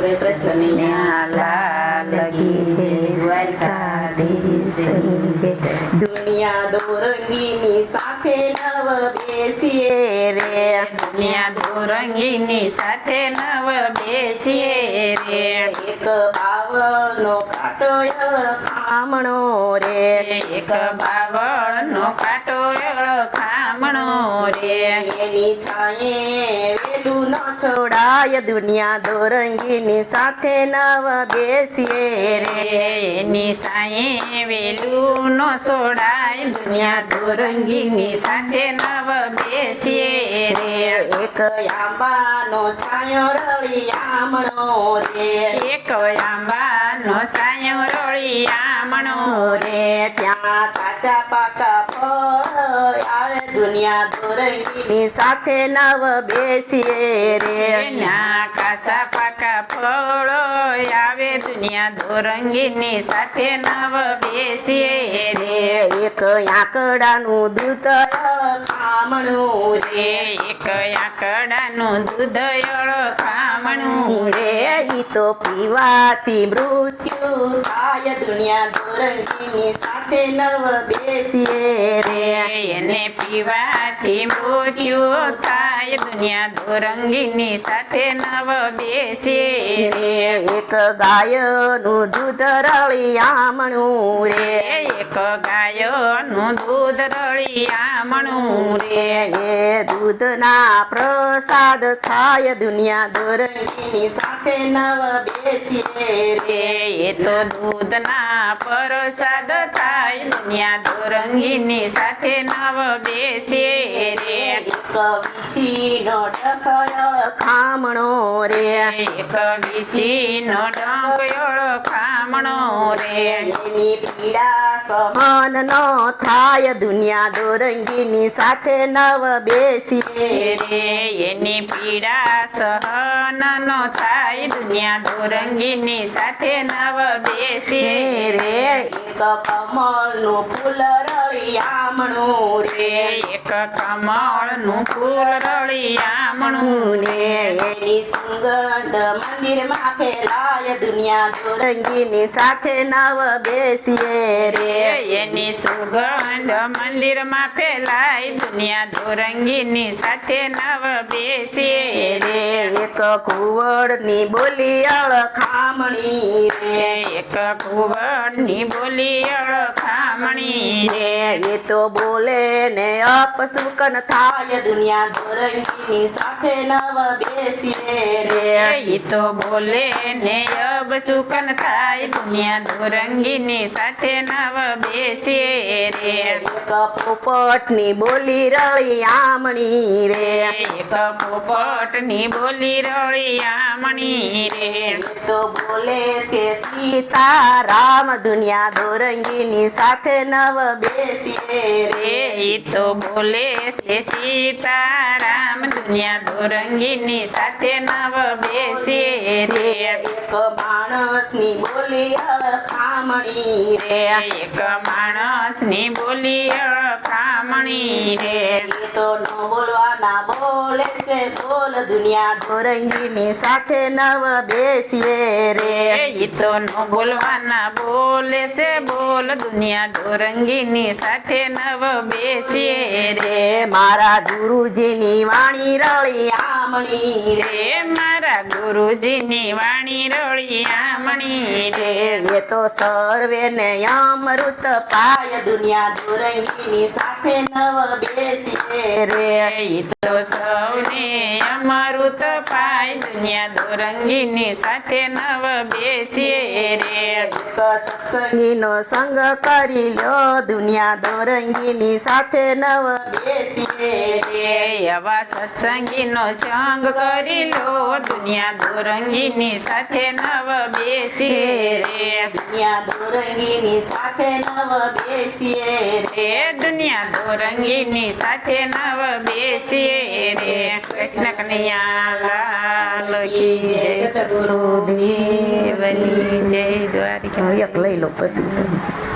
કૃષ્ણ લાલ કી જય, દ્વારકાધીશની જય। દુનિયા દોરંગીની સાથે નવ બેસીએ રે, દુનિયા દોરંગીની સાથે નવ બેસીએ રે। એક બાવળનો કાંટો ખામણો રે, એક બાવળનો કાંટો ખામણો રે। એની છાંયે વેલું ન છોડાય, દુનિયા દોરંગીની સાથે નવ બેસીએ રે। એની સાયે વેલું નો સોડાય, દુનિયા દોરંગીની સાથે નવ બેસીએ રે। એક આંબાનો છાંયો રળી આમણો રે, એક આંબાનો સાયો રોળી આમણો રે। ત્યાં કાચા પાકા ફળ આવે, દુનિયા દોરંગીની સાથે નવ બેસીએ રે। ના કાચા પાકા ફળો આવે, દુનિયા દોરંગીની સાથે નવ બેસીએ રે। એક આંકડાનું દૂધ ખામણું રે, એક આંકડાનું દૂધ ખામણું રે। ઈ તો પીવાથી મૃત્યુ થાય, દુનિયા દોરંગીની સાથે નવ બેસીએ રે। એને પીવાથી મૃત્યુ થાય, દુનિયા દોરંગીની સાથે નવ બેસીએ રે। એક ગાયનું દૂધ રળી આમણું રે, એક ગાયોનું દૂધ રળી આમણું રે। એ દૂધના પ્રસાદ થાય, દુનિયા દોરંગીની સાથે નવ બેસીએ રે। એ તો દૂધના પ્રસાદ થાય, દુનિયા દોરંગીની સાથે નવ બેસીએ રે। એક વીછીનો ડખળ ખામણો રે, એક વીસીનો ડંકયોળો ખામણો રે। એની પીડા સહન ન થાય, દુનિયા દોરંગીની સાથે નવ બેસીએ રે। એની પીડા સહન નો થાય, દુનિયા દોરંગીની સાથે નવ બેસીએ રે। એક કમળનું ફૂલ રળી આમણું રે, એક કમળનું ફૂલ રળી આમણું રે। એની સુગંધ મંદિરમાં ફેલાય, દુનિયા દોરંગીની સાથે નવ બેસીએ રે। એની સુગંધ મંદિરમાં ફેલાય, દુનિયા દોરંગીની સાથે નવ બેસીએ રે। એક કુંવરની બોલી અળખામણી રે, એક કુંવરની બોલી અળખામણી રે। એ તો બોલે ને અપશુકન થાય, દુનિયા દોરંગીની સાથે નવ બેસીએ રે। ઈ તો બોલે ને અબ સુકન થાય, દુનિયા દોરંગીની સાથે નવ બેસીએ રે। એક પોપટની બોલી રળી આમણી રે, એક પોપટની બોલી રળી આમણી રે। એ તો બોલે છે સીતારામ, દુનિયા દોરંગીની સાથે નવ બેસીએ રે। ઈ તો બોલે છે સીતારામ, દુનિયા દોરંગીની સાથે નવ બેસીએ રે। એક માણસની બોલી અળખામણી રે, એક માણસની બોલી અળખામણી રે। એ તો ન બોલવાના બોલે છે બોલ, દુનિયા દોરંગીની સાથે નવ બેસીએ રે। ઈ તો ન બોલવાના બોલે છે બોલ, દુનિયા દોરંગીની સાથે નવ બેસીએ રે। મારા ગુરુજીની વાણી રળી આમણી રે, મારા ગુરુજીની વાણી રળી આમણી રે। એ તો સર્વેને અમૃત પાય, દુનિયા દોરંગીની સાથે નવ બેસીએ રે। ઈ તો સૌને અમૃત પાય, દુનિયા દોરંગીની સાથે નવ બેસીએ રે। એક સત્સંગીનો સંગ કરી લો, દુનિયા દોરંગીની સાથે નવ બેસીએ રે। એવા સત્સંગીનો સંગ કરી લો, દુનિયા દોરંગીની સાથે નવ બેસીએ રે। દુનિયા દોરંગીની સાથે નવ બેસીએ રે। દુનિયા દોરંગીની સાથે નવ બેસીએ રે। કૃષ્ણ કનૈયા લાલ કી જય, સદગુરુ દેવની જય, દ્વારિકા એક લઈ લો પછી